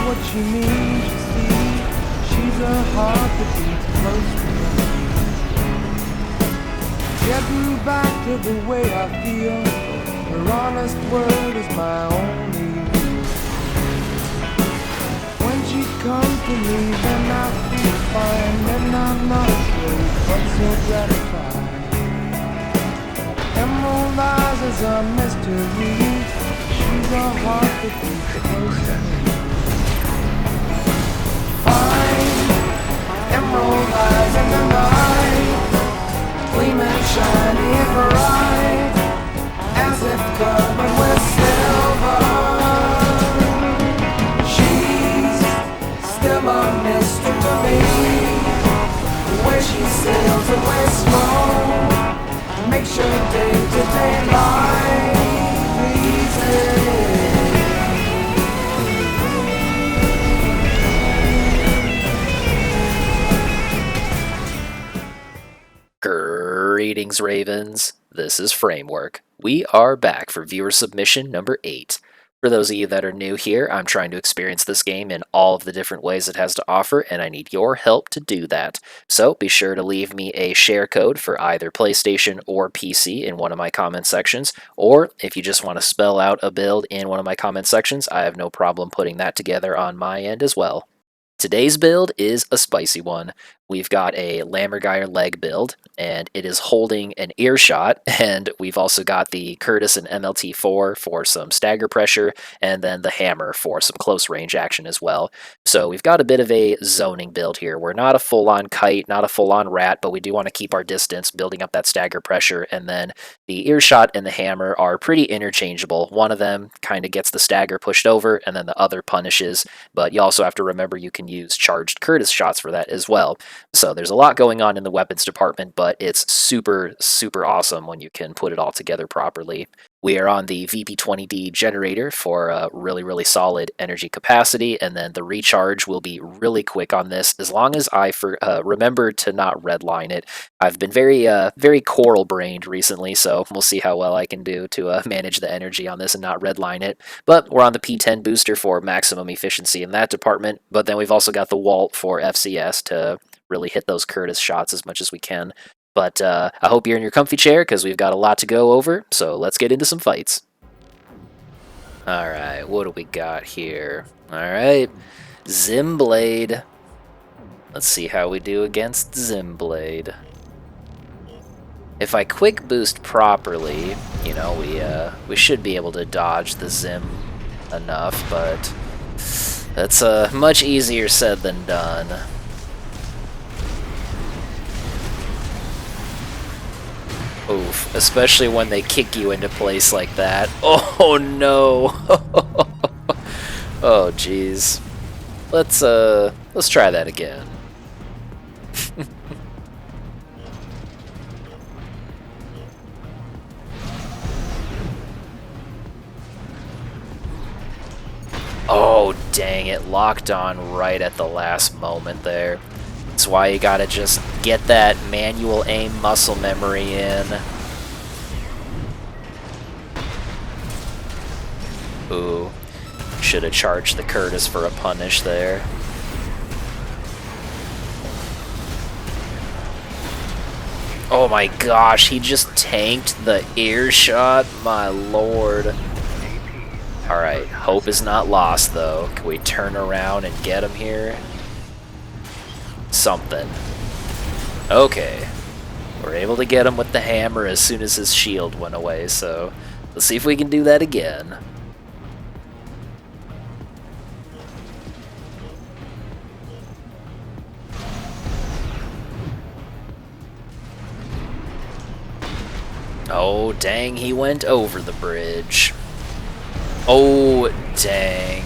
what she means, you see. She's a heart that beats close to me. Getting back to the way I feel, her honest word is my only rule. When she comes to me, then I feel fine, and I'm not afraid, but so gratified. Emerald eyes is a mystery. She's a heart that beats close to me. Fine, emerald eyes in the night, gleaming shiny and bright, as if covered with silver. She's still a mystery to me. The way she sails away slow makes your day-to-day life easy. Greetings, Ravens. This is Framework. We are back for viewer submission number 8. For those of you that are new here, I'm trying to experience this game in all of the different ways it has to offer, and I need your help to do that. So be sure to leave me a share code for either PlayStation or PC in one of my comment sections, or if you just want to spell out a build in one of my comment sections, I have no problem putting that together on my end as well. Today's build is a spicy one. We've got a Lammergeier leg build, and it is holding an Earshot, and we've also got the Curtis and MLT4 for some stagger pressure, and then the hammer for some close range action as well. So we've got a bit of a zoning build here. We're not a full-on kite, not a full-on rat, but we do want to keep our distance, building up that stagger pressure, and then the Earshot and the hammer are pretty interchangeable. One of them kind of gets the stagger pushed over, and then the other punishes, but you also have to remember you can use charged Curtis shots for that as well. So there's a lot going on in the weapons department, but it's super, super awesome when you can put it all together properly. We are on the VP20D generator for a really, really solid energy capacity, and then the recharge will be really quick on this as long as I remember to not redline it. I've been very coral-brained recently, so we'll see how well I can do to manage the energy on this and not redline it. But we're on the P10 booster for maximum efficiency in that department, but then we've also got the Walt for FCS to really hit those Curtis shots as much as we can. But I hope you're in your comfy chair because we've got a lot to go over, so let's get into some fights. Alright, what do we got here? Alright, ZimmBlade. Let's see how we do against ZimmBlade. If I quick boost properly, you know, we should be able to dodge the Zimm enough, but that's much easier said than done. Oof, especially when they kick you into place like that. Oh no! Oh jeez. Let's try that again. Oh dang it, locked on right at the last moment there. That's why you gotta just get that manual aim muscle memory in. Ooh, should have charged the Curtis for a punish there. Oh my gosh, he just tanked the Earshot, my lord. Alright, hope is not lost though. Can we turn around and get him here? Something. Okay. We're able to get him with the hammer as soon as his shield went away, so let's see if we can do that again. Oh, dang, he went over the bridge. Oh, dang.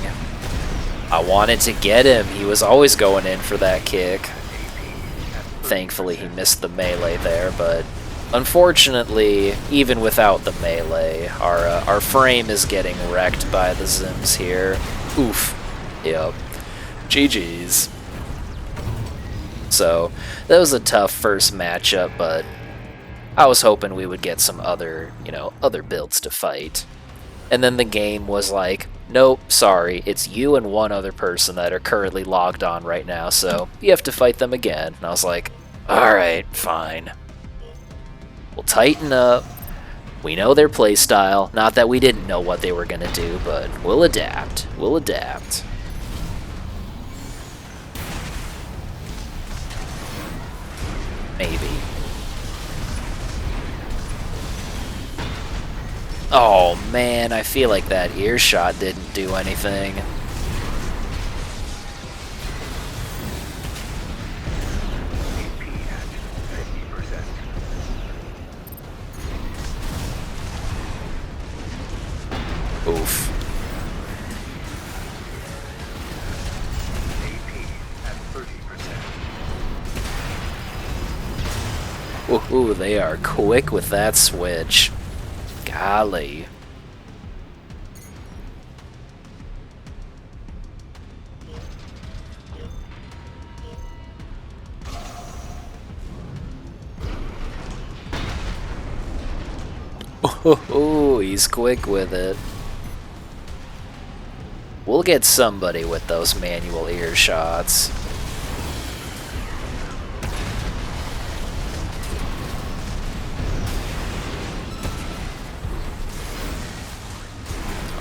I wanted to get him. He was always going in for that kick. Thankfully, he missed the melee there, but unfortunately, even without the melee, our frame is getting wrecked by the Zimms here. Oof. Yep. GG's. So, that was a tough first matchup, but I was hoping we would get some other, other builds to fight. And then the game was like, nope, sorry, it's you and one other person that are currently logged on right now, so you have to fight them again. And I was like, alright, fine. We'll tighten up. We know their playstyle. Not that we didn't know what they were going to do, but we'll adapt. We'll adapt. Maybe. Oh man, I feel like that Earshot didn't do anything. Oof. Ooh, they are quick with that switch. Golly. Ooh, he's quick with it. We'll get somebody with those manual ear shots.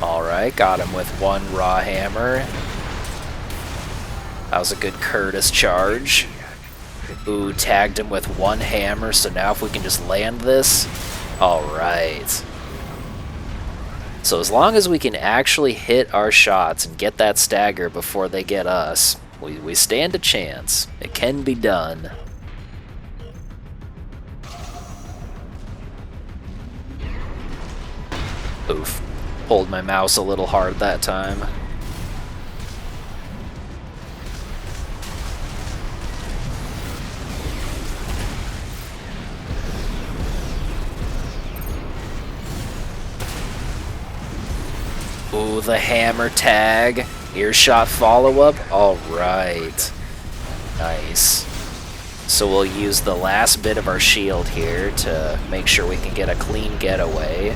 Alright, got him with one raw hammer. That was a good Curtis charge. Ooh, tagged him with one hammer, so now if we can just land this. Alright. So as long as we can actually hit our shots and get that stagger before they get us, we stand a chance. It can be done. Oof. Pulled my mouse a little hard that time. Ooh, the hammer tag. Earshot follow-up. Alright. Nice. So we'll use the last bit of our shield here to make sure we can get a clean getaway.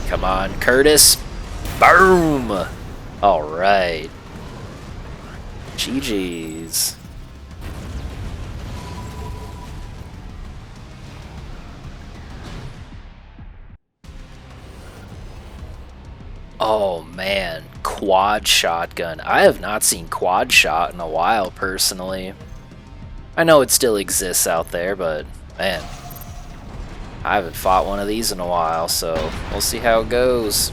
Come on, Curtis. Boom! Alright. GG's. Oh man, quad shotgun. I have not seen quad shot in a while, personally. I know it still exists out there, but man, I haven't fought one of these in a while, so we'll see how it goes.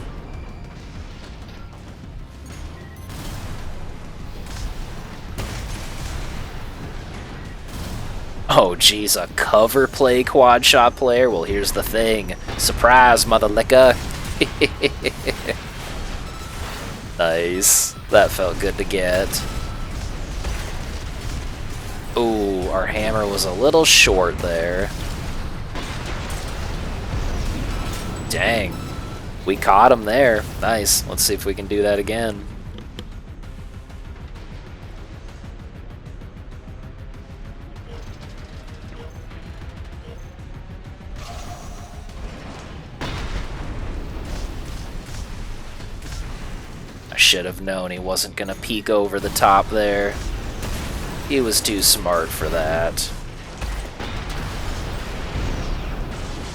Oh geez, a cover play quad shot player? Well, here's the thing. Surprise, mother licker. Nice. That felt good to get. Ooh, our hammer was a little short there. Dang. We caught him there. Nice. Let's see if we can do that again. I should have known he wasn't gonna peek over the top there. He was too smart for that.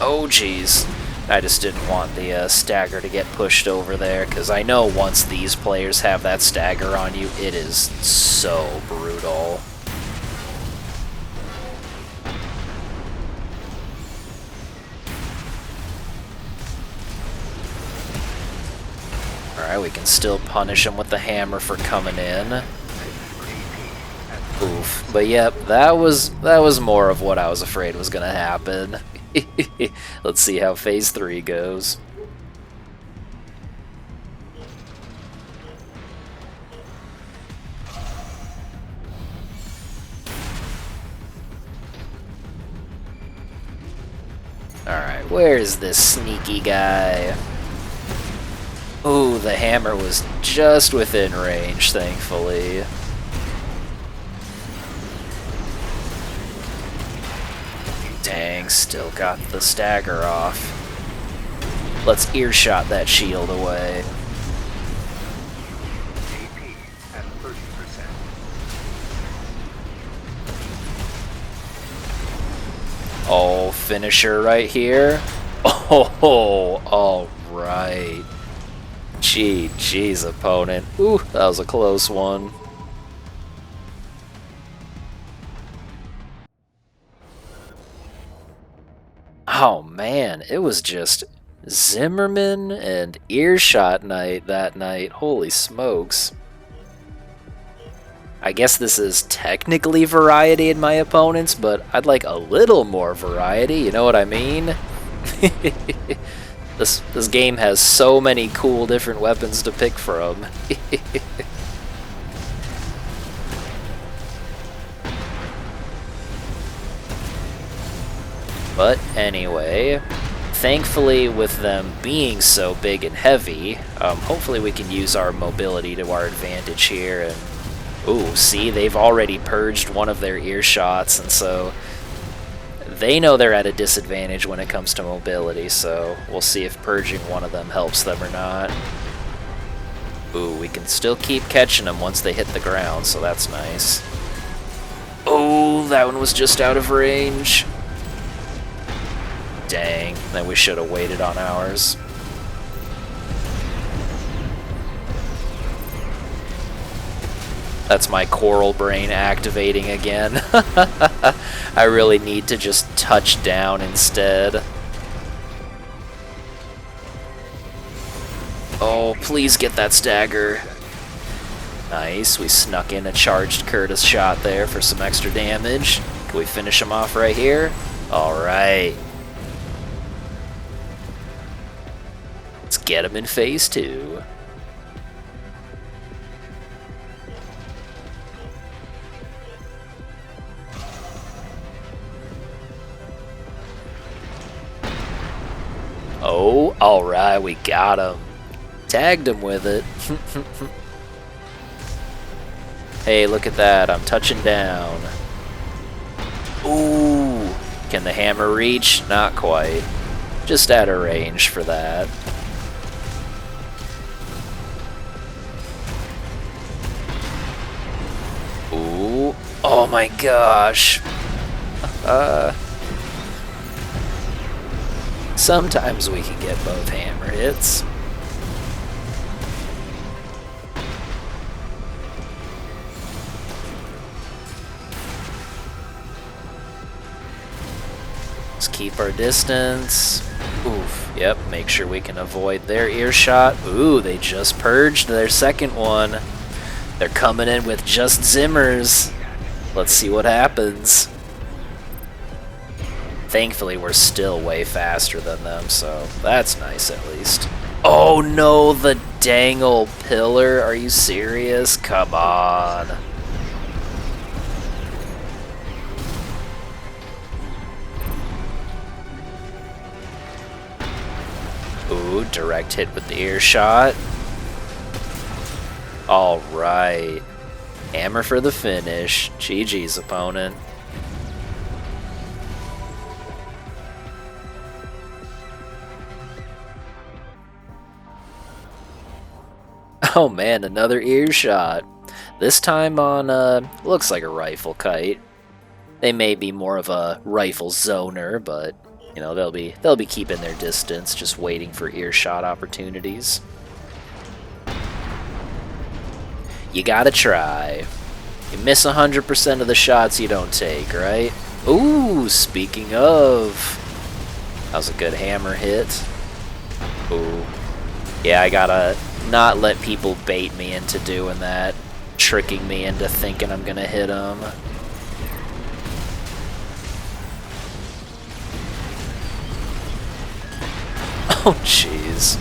Oh geez. I just didn't want the stagger to get pushed over there, because I know once these players have that stagger on you, it is so brutal. Alright, we can still punish him with the hammer for coming in. Oof. But yep, that was more of what I was afraid was gonna happen. Let's see how phase 3 goes. Alright, where is this sneaky guy? Ooh, the hammer was just within range, thankfully. Dang, still got the stagger off. Let's earshot that shield away. finisher right here. Oh, alright. GG's, opponent. Ooh, that was a close one. Oh man, it was just Zimmerman and Earshot night that night. Holy smokes. I guess this is technically variety in my opponents, but I'd like a little more variety, you know what I mean? This game has so many cool different weapons to pick from. But anyway, thankfully with them being so big and heavy, hopefully we can use our mobility to our advantage here. And ooh, see, they've already purged one of their earshots, and so they know they're at a disadvantage when it comes to mobility, so we'll see if purging one of them helps them or not. Ooh, we can still keep catching them once they hit the ground, so that's nice. Oh, that one was just out of range. Dang, then we should have waited on ours. That's my coral brain activating again. I really need to just touch down instead. Oh, please get that stagger. Nice, we snuck in a charged Curtis shot there for some extra damage. Can we finish him off right here? Alright. Let's get him in phase 2. Oh, alright, we got him. Tagged him with it. Hey, look at that, I'm touching down. Ooh, can the hammer reach? Not quite. Just out of range for that. Ooh, oh my gosh. Sometimes we can get both hammer hits. Let's keep our distance. Oof, yep, make sure we can avoid their earshot. Ooh, they just purged their second one. They're coming in with just Zimmers. Let's see what happens. Thankfully, we're still way faster than them, so that's nice at least. Oh no, the dang old pillar. Are you serious? Come on. Ooh, direct hit with the earshot. Alright. Hammer for the finish. GG's, opponent. Oh man, another earshot. This time on, looks like a rifle kite. They may be more of a rifle zoner, but, you know, they'll be keeping their distance, just waiting for earshot opportunities. You gotta try. You miss 100% of the shots you don't take, right? Ooh, speaking of. That was a good hammer hit. Ooh. Yeah, I gotta not let people bait me into doing that, tricking me into thinking I'm gonna hit them. Oh jeez.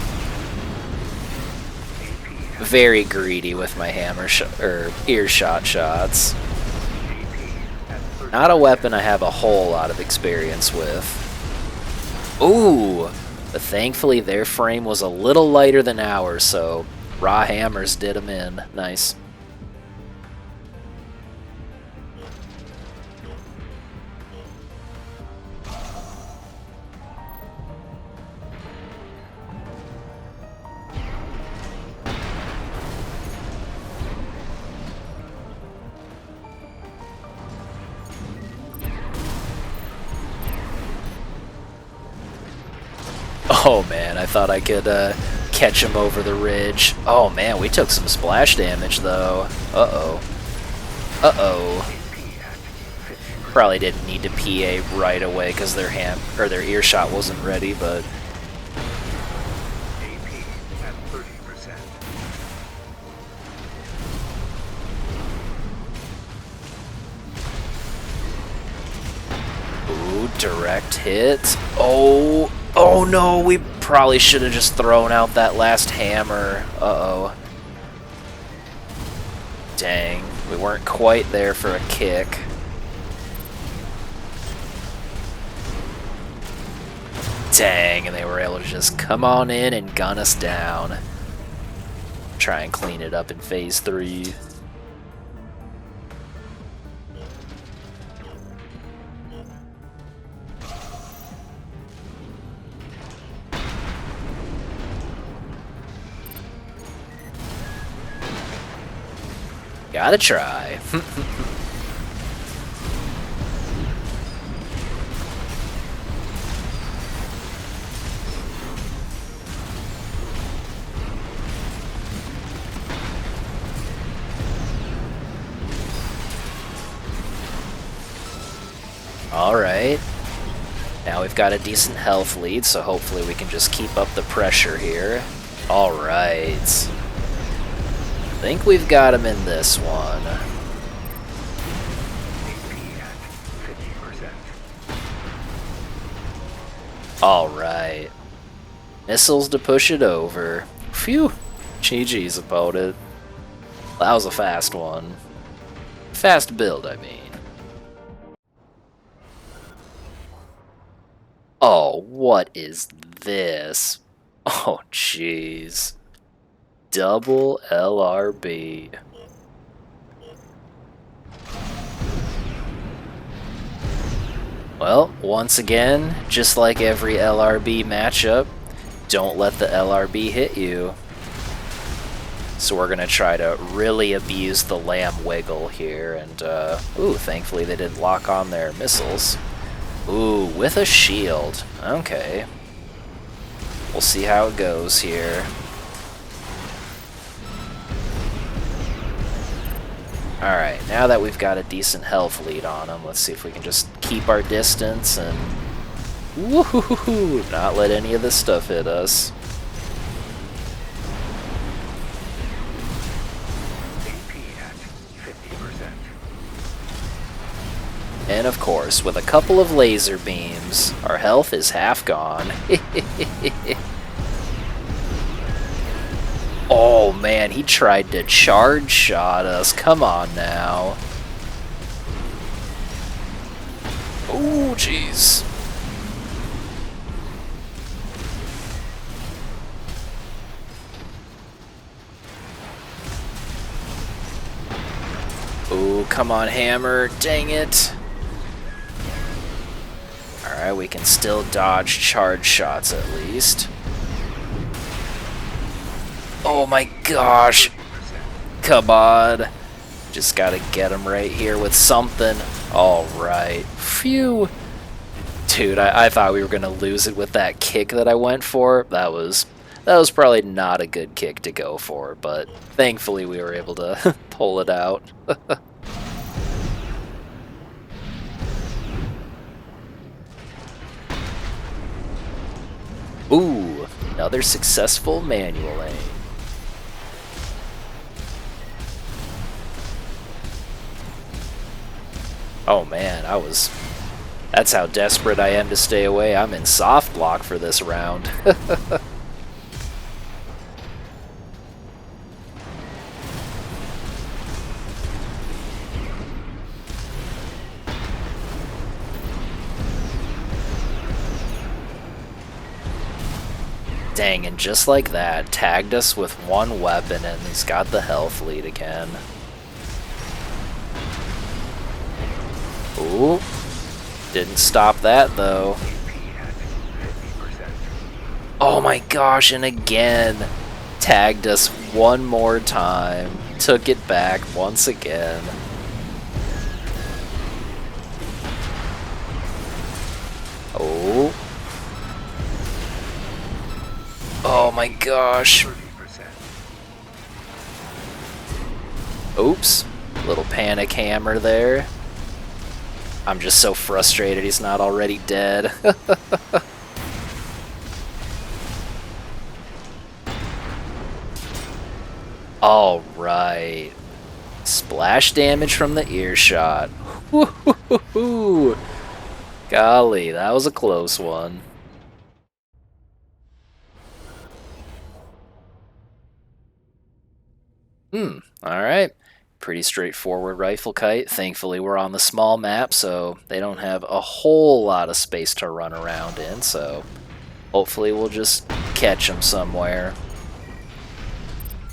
Very greedy with my hammer earshot shots. Not a weapon I have a whole lot of experience with. Ooh! But thankfully their frame was a little lighter than ours, so raw hammers did them in. Nice. Oh man, I thought I could catch him over the ridge. Oh man, we took some splash damage though. Uh-oh. Uh-oh. Probably didn't need to PA right away because their earshot wasn't ready, but ooh, direct hit. Oh, oh no, we probably should have just thrown out that last hammer. Uh-oh. Dang, we weren't quite there for a kick. Dang, and they were able to just come on in and gun us down. Try and clean it up in phase 3. Gotta try. Alright. Now we've got a decent health lead, so hopefully we can just keep up the pressure here. Alright. I think we've got him in this one. Alright. Missiles to push it over. Phew. GG's opponent. That was a fast one. Fast build, I mean. Oh, what is this? Oh, jeez. Double LRB. Well, once again, just like every LRB matchup, don't let the LRB hit you. So we're gonna try to really abuse the lamb wiggle here, and ooh, thankfully they didn't lock on their missiles. Ooh, with a shield. Okay. We'll see how it goes here. Alright, now that we've got a decent health lead on them, let's see if we can just keep our distance and woohoo, not let any of this stuff hit us. And of course, with a couple of laser beams, our health is half gone. Oh man, he tried to charge shot us. Come on now. Oh jeez. Oh, come on, hammer. Dang it. Alright, we can still dodge charge shots at least. Oh my gosh. Come on. Just gotta get him right here with something. Alright. Phew. Dude, I thought we were gonna lose it with that kick that I went for. That was probably not a good kick to go for, but thankfully we were able to pull it out. Ooh, another successful manual aim. Oh man, that's how desperate I am to stay away. I'm in soft block for this round. Dang, and just like that, tagged us with one weapon and he's got the health lead again. Ooh, didn't stop that though. Oh my gosh, and again, tagged us one more time. Took it back once again. Oh. Oh my gosh. Oops. Little panic hammer there. I'm just so frustrated he's not already dead. Alright. Splash damage from the Earshot. Woo-hoo-hoo-hoo. Golly, that was a close one. Alright. Pretty straightforward rifle kite. Thankfully we're on the small map, so they don't have a whole lot of space to run around in, so hopefully we'll just catch them somewhere.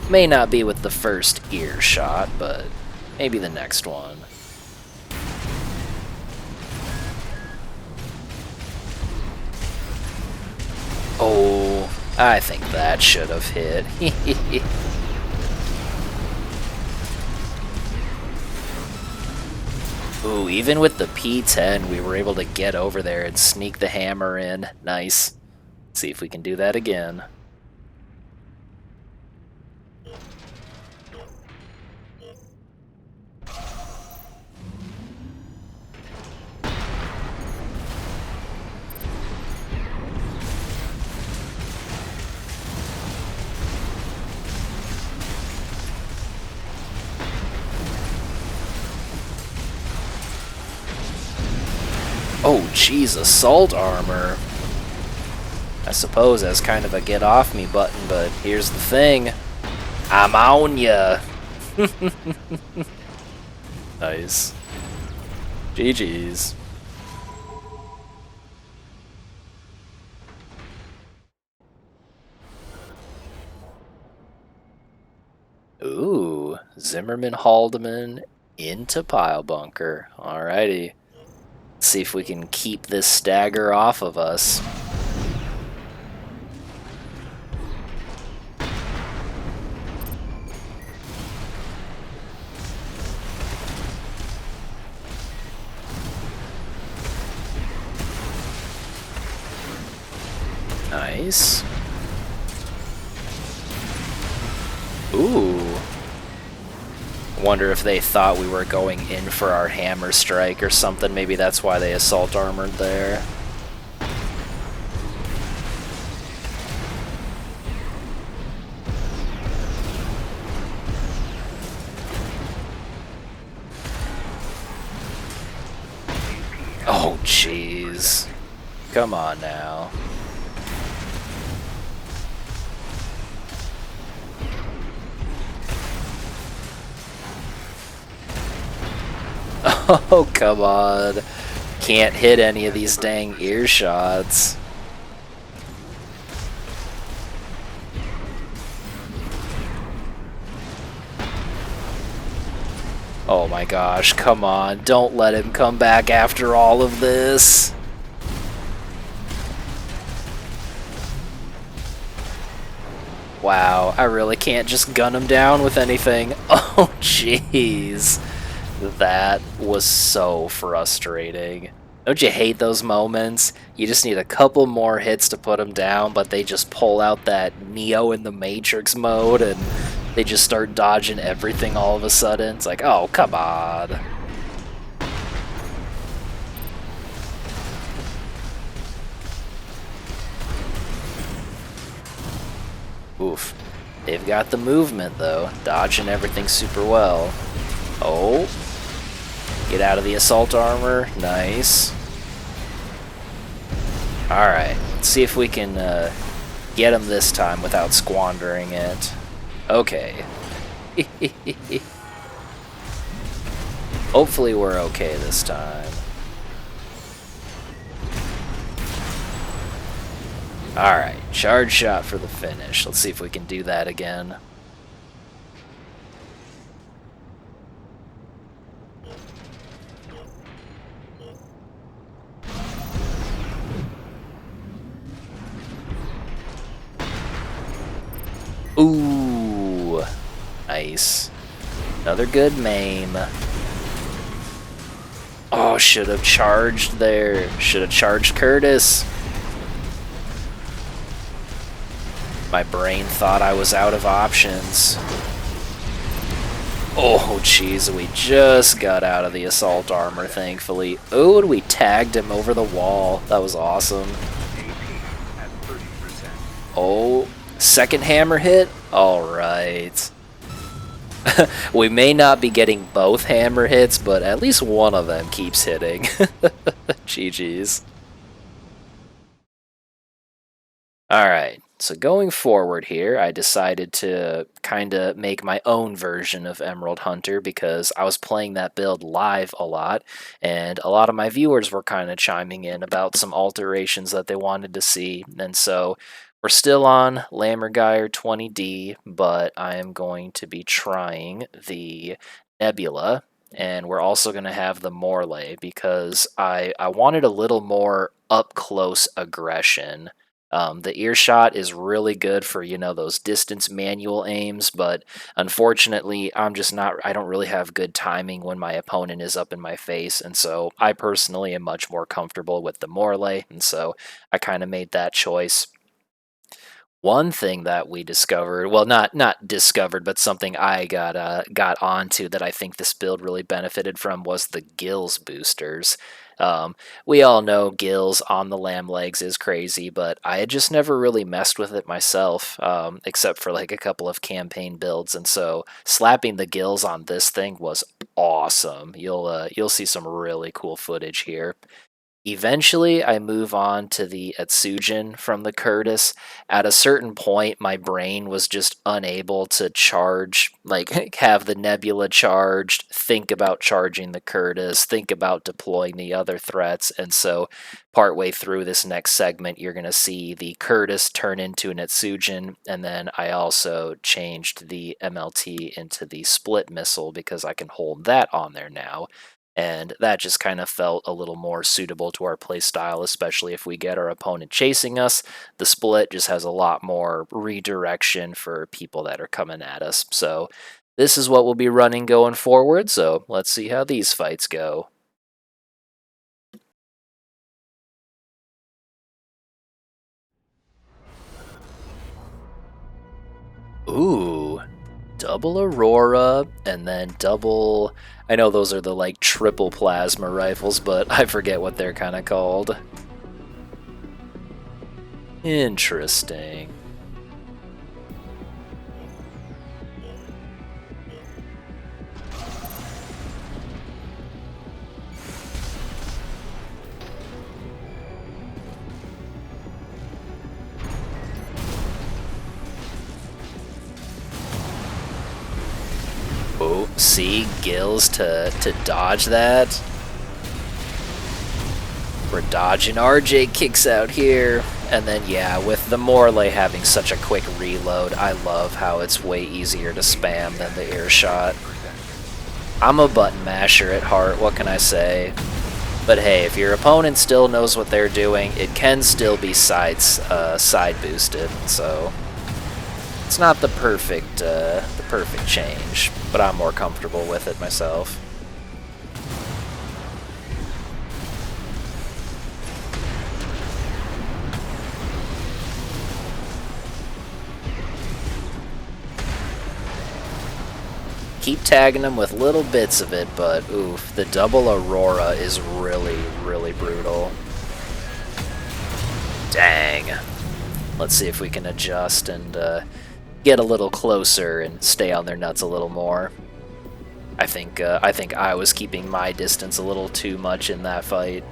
May not be with the first Earshot, but maybe the next one. Oh, I think that should have hit. Ooh, even with the P10, we were able to get over there and sneak the hammer in. Nice. Let's see if we can do that again. Oh, jeez, assault armor. I suppose as kind of a get off me button, but here's the thing. I'm on ya. Nice. GG's. Ooh, Zimmerman Haldeman into Pilebunker. Alrighty. See if we can keep this stagger off of us. Nice. Ooh. Wonder if they thought we were going in for our hammer strike or something. Maybe that's why they assault armored there. Oh, jeez. Come on now. Oh, come on. Can't hit any of these dang Earshots. Oh my gosh, come on. Don't let him come back after all of this. Wow, I really can't just gun him down with anything. Oh, jeez. That was so frustrating. Don't you hate those moments? You just need a couple more hits to put them down, but they just pull out that Neo in the Matrix mode and they just start dodging everything all of a sudden. It's like, oh, come on. Oof. They've got the movement, though. Dodging everything super well. Oh. Get out of the assault armor. Nice. Alright. Let's see if we can get him this time without squandering it. Okay. Hopefully we're okay this time. Alright. Charge shot for the finish. Let's see if we can do that again. Ooh, nice. Another good maim. Oh, should have charged there. Should have charged Curtis. My brain thought I was out of options. Oh, jeez, we just got out of the assault armor, thankfully. Oh, and we tagged him over the wall. That was awesome. Oh, second hammer hit? Alright. We may not be getting both hammer hits, but at least one of them keeps hitting. GG's. Alright, so going forward here, I decided to kind of make my own version of Emerald Hunter because I was playing that build live a lot, and a lot of my viewers were kind of chiming in about some alterations that they wanted to see, and so we're still on Lammergeier 20D, but I am going to be trying the Nebula, and we're also going to have the Morley because I wanted a little more up-close aggression. The Earshot is really good for, you know, those distance manual aims, but unfortunately, I don't really have good timing when my opponent is up in my face, and so I personally am much more comfortable with the Morley, and so I kind of made that choice. One thing that we discovered, well, not discovered, but something I got onto that I think this build really benefited from was the gills boosters. We all know gills on the lamb legs is crazy, but I had just never really messed with it myself, except for like a couple of campaign builds, and so slapping the gills on this thing was awesome. You'll see some really cool footage here. Eventually, I move on to the Etsujin from the Curtis. At a certain point, my brain was just unable to charge, like have the Nebula charged, think about charging the Curtis, think about deploying the other threats, and so partway through this next segment, you're going to see the Curtis turn into an Etsujin, and then I also changed the MLT into the split missile because I can hold that on there now. And that just kind of felt a little more suitable to our playstyle, especially if we get our opponent chasing us. The split just has a lot more redirection for people that are coming at us. So this is what we'll be running going forward, so let's see how these fights go. Ooh, double Aurora, and then double... I know those are the, like, triple plasma rifles, but I forget what they're kind of called. Interesting. Oh, see, gills to dodge that. We're dodging RJ kicks out here. And then, yeah, with the Morley having such a quick reload, I love how it's way easier to spam than the Earshot. I'm a button masher at heart, what can I say? But hey, if your opponent still knows what they're doing, it can still be side boosted, so... It's not the perfect change, but I'm more comfortable with it myself. Keep tagging them with little bits of it, but oof, the double Aurora is really, really brutal. Dang. Let's see if we can adjust and get a little closer and stay on their nuts a little more. I think I was keeping my distance a little too much in that fight.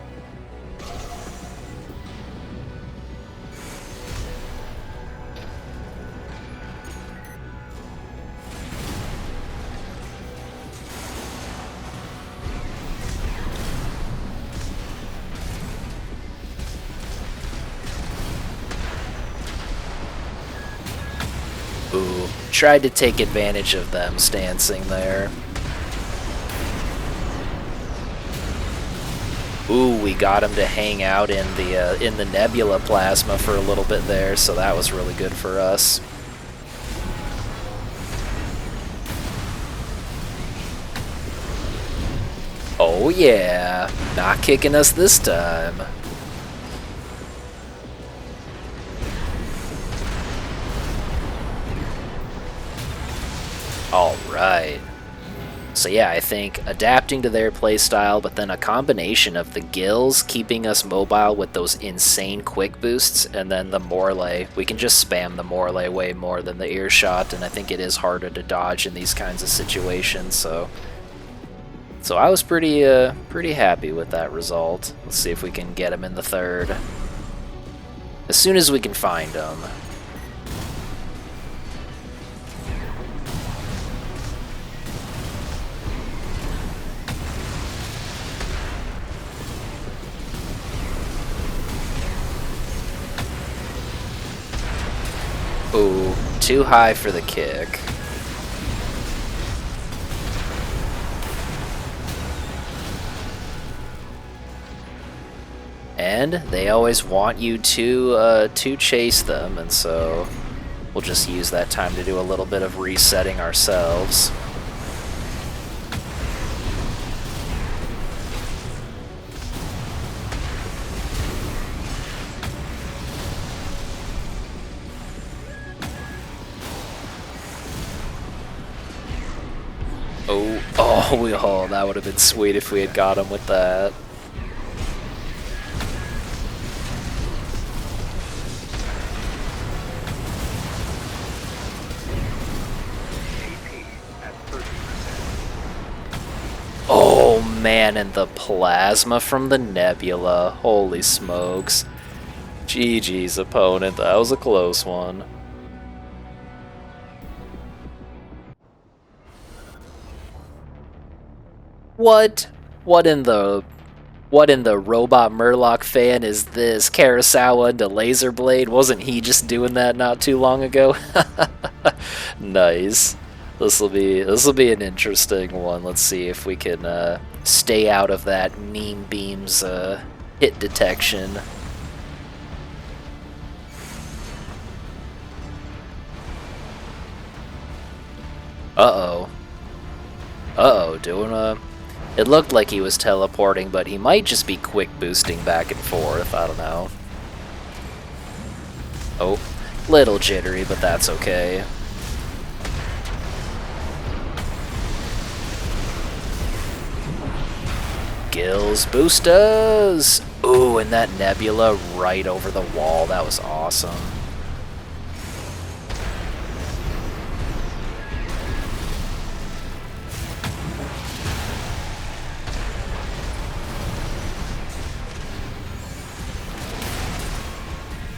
Ooh, tried to take advantage of them stancing there. Ooh, we got him to hang out in the Nebula plasma for a little bit there, so that was really good for us. Oh yeah, not kicking us this time. Alright. So yeah, I think adapting to their playstyle, but then a combination of the gills keeping us mobile with those insane quick boosts, and then the Morley. We can just spam the Morley way more than the Earshot, and I think it is harder to dodge in these kinds of situations, so I was pretty happy with that result. Let's see if we can get him in the third. As soon as we can find him. Ooh, too high for the kick. And they always want you to chase them, and so we'll just use that time to do a little bit of resetting ourselves. Oh, that would have been sweet if we had got him with that. Oh man, and the plasma from the nebula. Holy smokes. GG's opponent, that was a close one. What? What in the Robot Murloc fan is this? Karasawa into LaserBlade? Wasn't he just doing that not too long ago? Nice. This'll be an interesting one. Let's see if we can stay out of that meme beam's hit detection. Doing a... It looked like he was teleporting, but he might just be quick boosting back and forth, I don't know. Oh, little jittery, but that's okay. Gills boosters! Ooh, and that nebula right over the wall, that was awesome.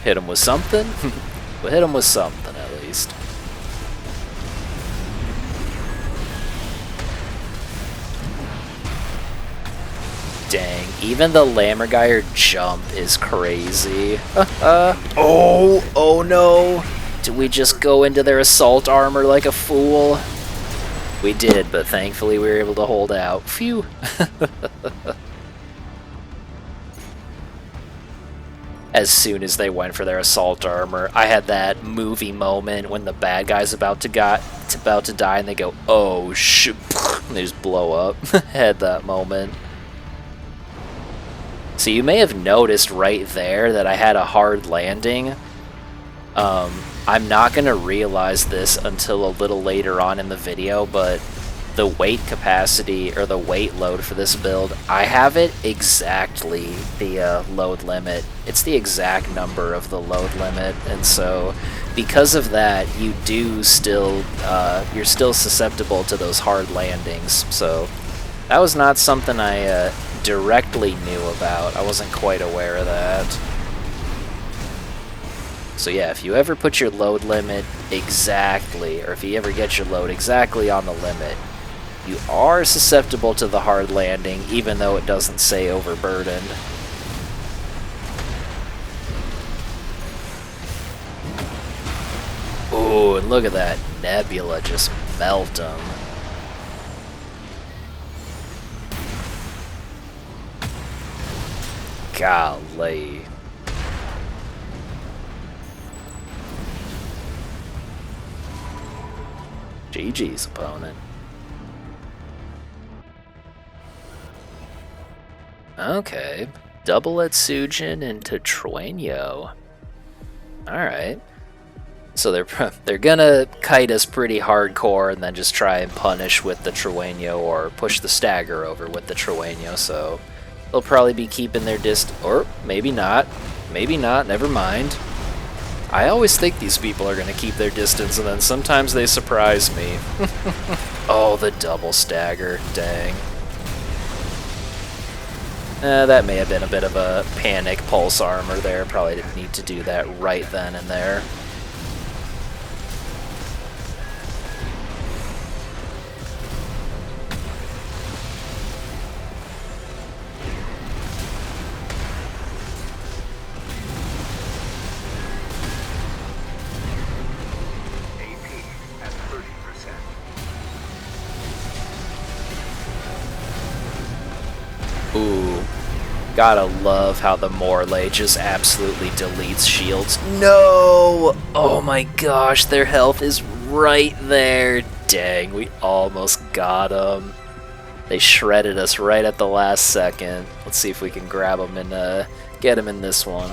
Hit him with something? We'll hit him with something, at least. Dang, even the Lammergeier jump is crazy. Oh no! Did we just go into their assault armor like a fool? We did, but thankfully we were able to hold out. Phew! As soon as they went for their assault armor, I had that movie moment when the bad guy's about to die and they go, oh shit, and they just blow up. Had that moment. So you may have noticed right there that I had a hard landing. I'm not going to realize this until a little later on in the video, but the weight capacity, or the weight load for this build, I have it exactly the load limit. It's the exact number of the load limit, and so because of that, you're still susceptible to those hard landings. So that was not something I directly knew about. I wasn't quite aware of that. So yeah, if you ever put your load limit exactly, or if you ever get your load exactly on the limit, you are susceptible to the hard landing, even though it doesn't say overburdened. Ooh, and look at that nebula just melt him. Golly. GG's opponent. Okay, double Etsujin into Trueno. Alright. So they're gonna kite us pretty hardcore and then just try and punish with the Trueno or push the stagger over with the Trueno. So they'll probably be keeping their distance, or maybe not. Maybe not. Never mind. I always think these people are gonna keep their distance, and then sometimes they surprise me. Oh, the double stagger. Dang. That may have been a bit of a panic pulse armor there. Probably didn't need to do that right then and there. Ooh, gotta love how the Morley just absolutely deletes shields. No! Oh my gosh, their health is right there. Dang, we almost got them. They shredded us right at the last second. Let's see if we can grab them and get them in this one.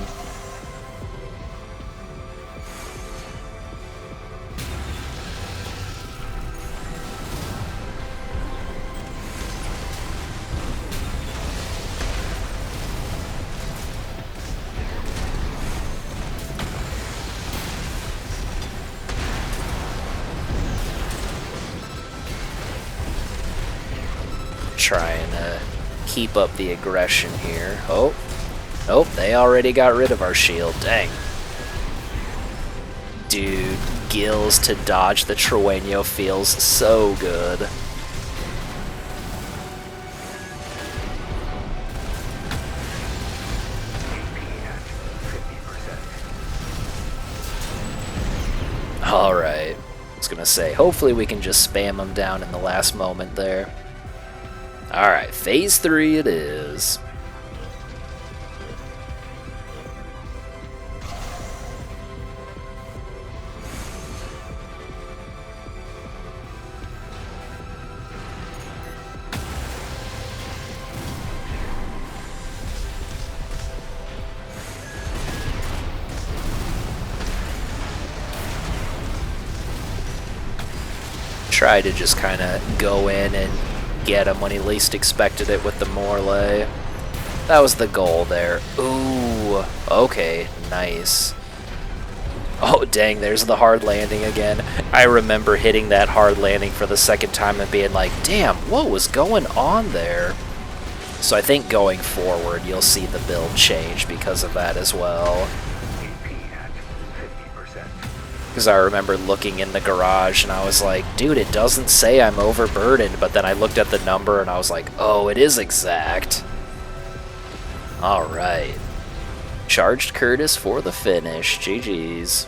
Trying to keep up the aggression here. Oh, nope, they already got rid of our shield. Dang. Dude, gills to dodge the Trueno feels so good. Alright, I was gonna say, hopefully we can just spam them down in the last moment there. Alright, phase 3 it is. Try to just kind of go in and get him when he least expected it with the Morley. That was the goal there. Ooh, okay, nice. Oh dang, there's the hard landing again. I remember hitting that hard landing for the second time and being like, damn, what was going on there? So I think going forward you'll see the build change because of that as well. Because I remember looking in the garage and I was like, dude, it doesn't say I'm overburdened, but then I looked at the number and I was like, oh, it is exact. Alright. Charged Curtis for the finish. GG's.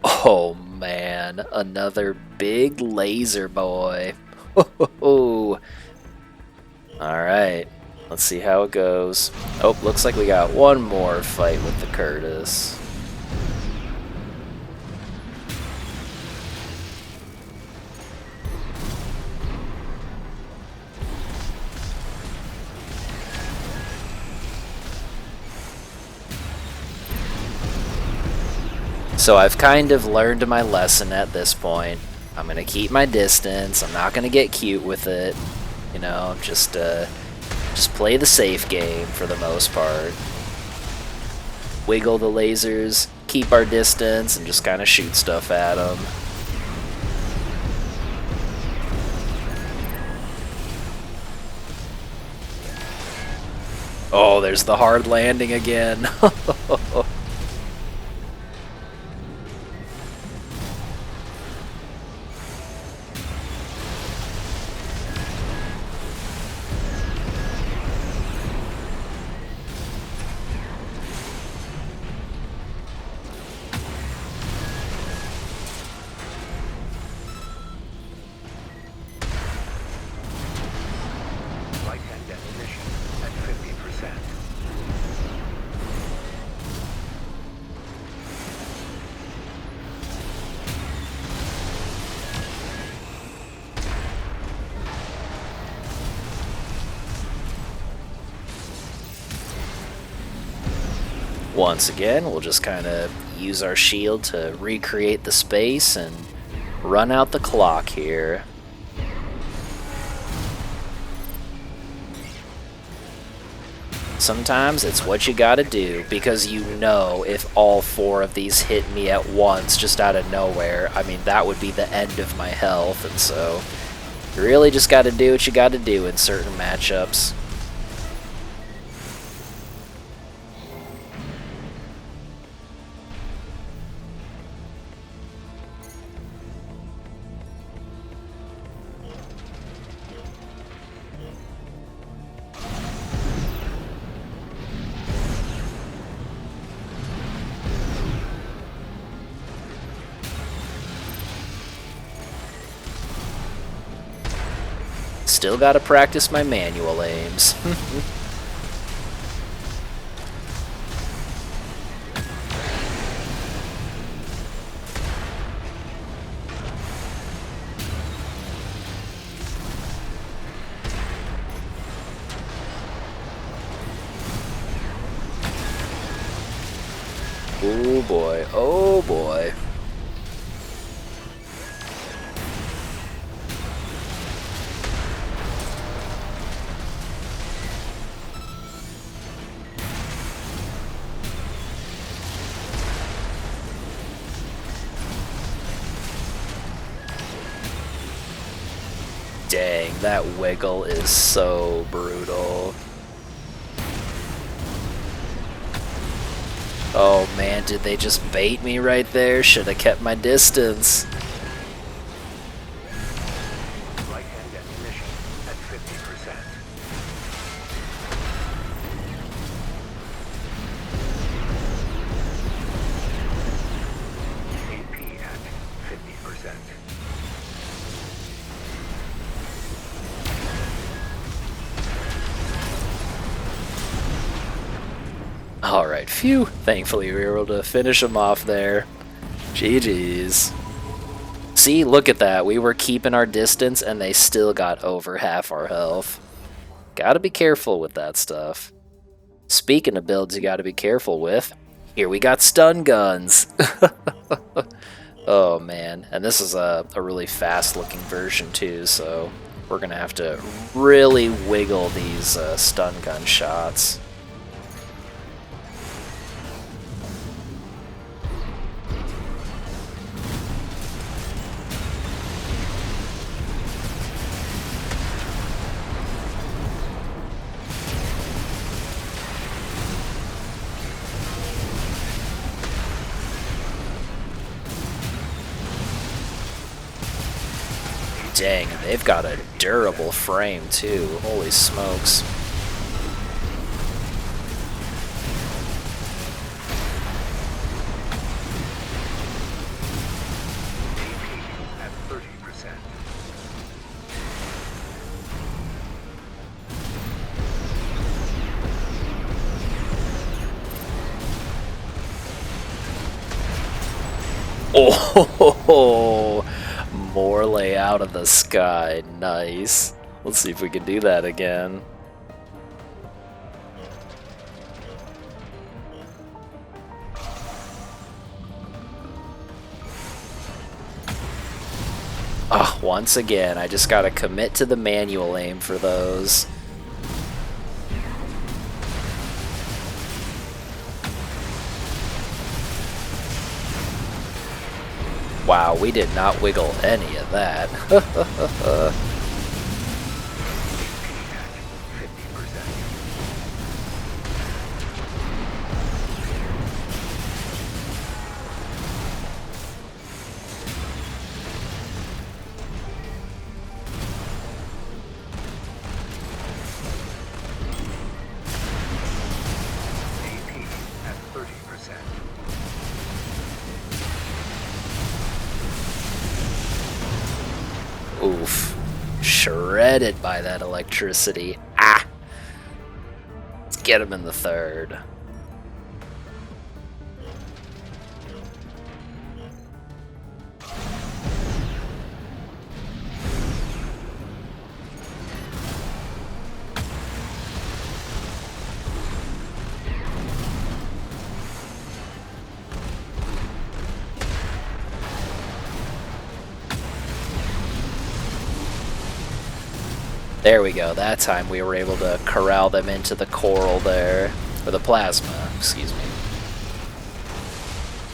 Oh man, another big laser boy. Alright. Let's see how it goes. Oh, looks like we got one more fight with the Curtis. So I've kind of learned my lesson at this point. I'm going to keep my distance. I'm not going to get cute with it. You know, just play the safe game for the most part. Wiggle the lasers, keep our distance, and just kind of shoot stuff at them. Oh, there's the hard landing again. Once again, we'll just kind of use our shield to recreate the space and run out the clock here. Sometimes it's what you gotta do, because you know if all 4 of these hit me at once just out of nowhere, I mean, that would be the end of my health, and so you really just gotta do what you gotta do in certain matchups. Still gotta practice my manual aims. Oh boy, oh boy. Dang, that wiggle is so brutal. Oh man, did they just bait me right there? Should have kept my distance. Right-hand ammunition at 50%. AP at 50%. Alright, phew. Thankfully we were able to finish them off there. GG's. See, look at that. We were keeping our distance and they still got over half our health. Gotta be careful with that stuff. Speaking of builds you gotta be careful with, here we got stun guns. Oh man, and this is a really fast looking version too, so we're gonna have to really wiggle these stun gun shots. Dang, they've got a durable frame too. Holy smokes. AP at 30%. Oh, more lay out of the sky. Nice. Let's see if we can do that again. Oh, once again, I just gotta commit to the manual aim for those. Wow, we did not wiggle any of that. AP at 30%. Oof. Shredded by that electricity. Ah! Let's get him in the third. There we go. That time we were able to corral them into the coral there. Or the plasma, excuse me.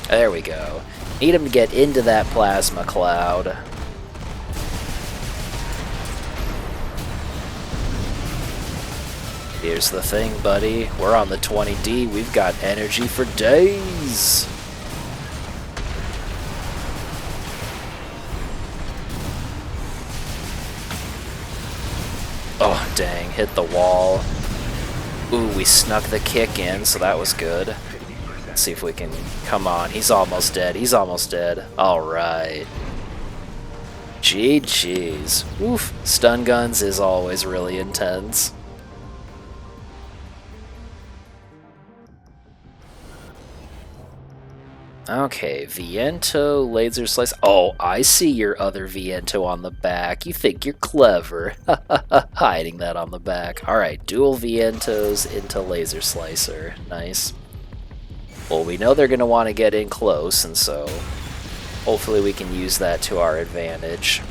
There we go. Need him to get into that plasma cloud. Here's the thing, buddy. We're on the 20D. We've got energy for days. Oh, dang. Hit the wall. Ooh, we snuck the kick in, so that was good. Let's see if we can... Come on. He's almost dead. He's almost dead. Alright. GG's. Oof. Stun guns is always really intense. Okay, Viento, laser slice. Oh, I see your other Viento on the back. You think you're clever. Hiding that on the back. Alright, dual Vientos into laser slicer. Nice. Well, we know they're going to want to get in close, and so hopefully we can use that to our advantage.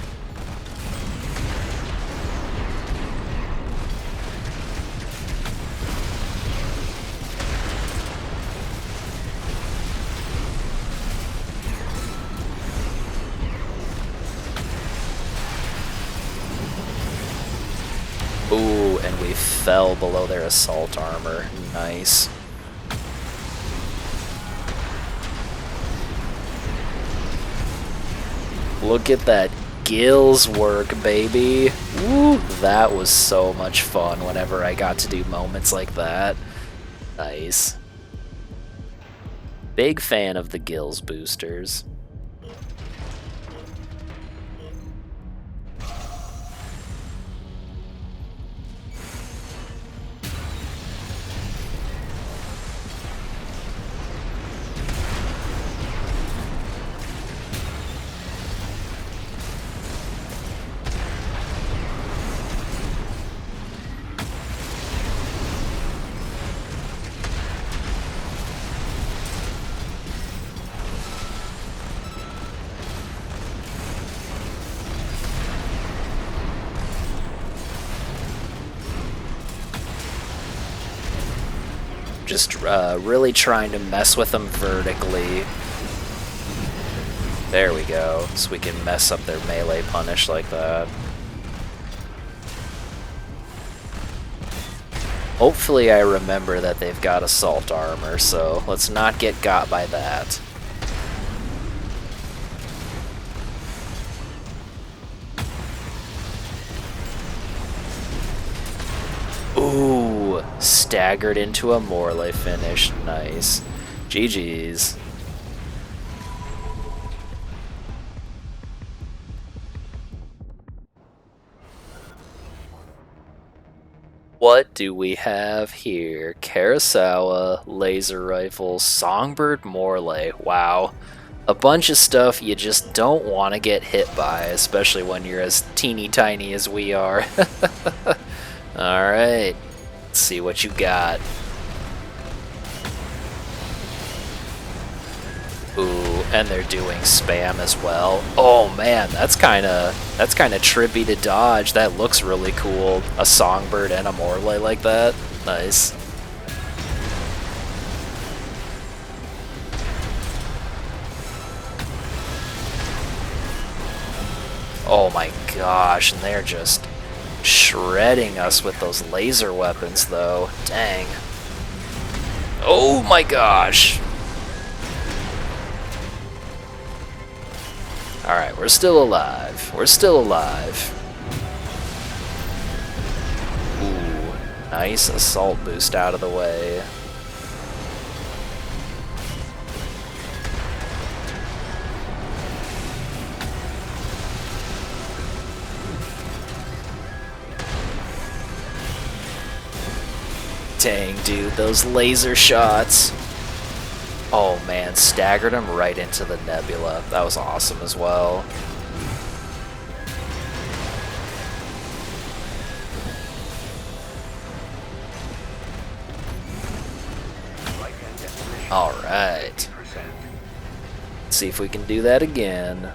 Ooh, and we fell below their assault armor. Nice. Look at that gills work, baby. Woo, that was so much fun whenever I got to do moments like that. Nice. Big fan of the gills boosters. Just really trying to mess with them vertically. There we go, so we can mess up their melee punish like that. Hopefully I remember that they've got assault armor, so let's not get got by that. Ooh, staggered into a Morley finish. Nice. GG's. What do we have here? Karasawa, laser rifle, songbird Morley. Wow. A bunch of stuff you just don't want to get hit by, especially when you're as teeny tiny as we are. Alright, let's see what you got. Ooh, and they're doing spam as well. Oh man, that's kinda trippy to dodge. That looks really cool. A songbird and a Morley like that. Nice. Oh my gosh, and they're just shredding us with those laser weapons though. Dang. Oh my gosh. Alright, we're still alive. We're still alive. Ooh, nice assault boost out of the way. Dang, dude, those laser shots. Oh man, staggered him right into the nebula. That was awesome as well. Alright. Let's see if we can do that again.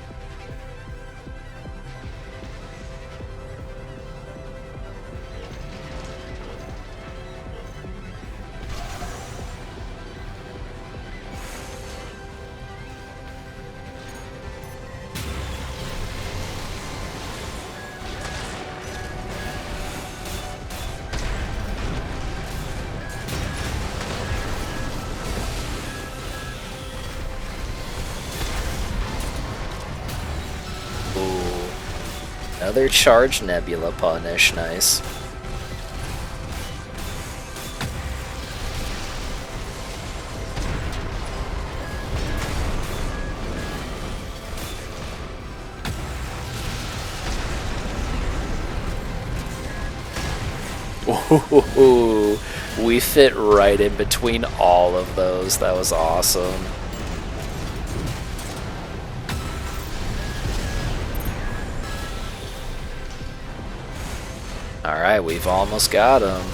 Another charged Nebula punish, nice. Ooh, we fit right in between all of those. That was awesome. Alright, we've almost got him.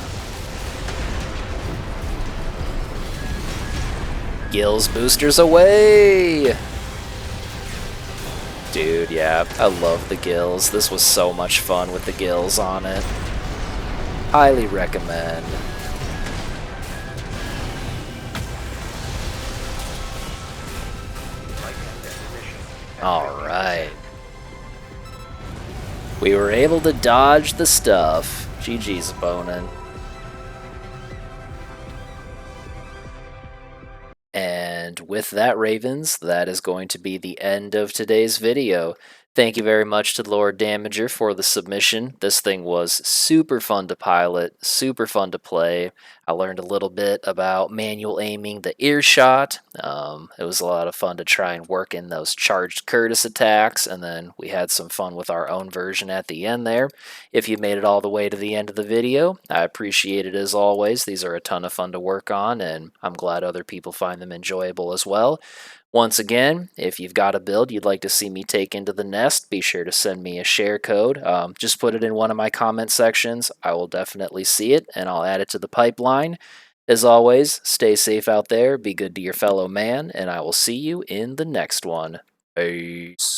Gills boosters away! Dude, yeah, I love the gills. This was so much fun with the gills on it. Highly recommend. Alright. We were able to dodge the stuff. GG's, opponent. And with that, Ravens, that is going to be the end of today's video. Thank you very much to Lord Damager for the submission. This thing was super fun to pilot, super fun to play. I learned a little bit about manual aiming the Earshot. It was a lot of fun to try and work in those charged Curtis attacks, and then we had some fun with our own version at the end there. If you made it all the way to the end of the video, I appreciate it as always. These are a ton of fun to work on, and I'm glad other people find them enjoyable as well. Once again, if you've got a build you'd like to see me take into the nest, be sure to send me a share code. Just put it in one of my comment sections. I will definitely see it, and I'll add it to the pipeline. As always, stay safe out there, be good to your fellow man, and I will see you in the next one. Peace.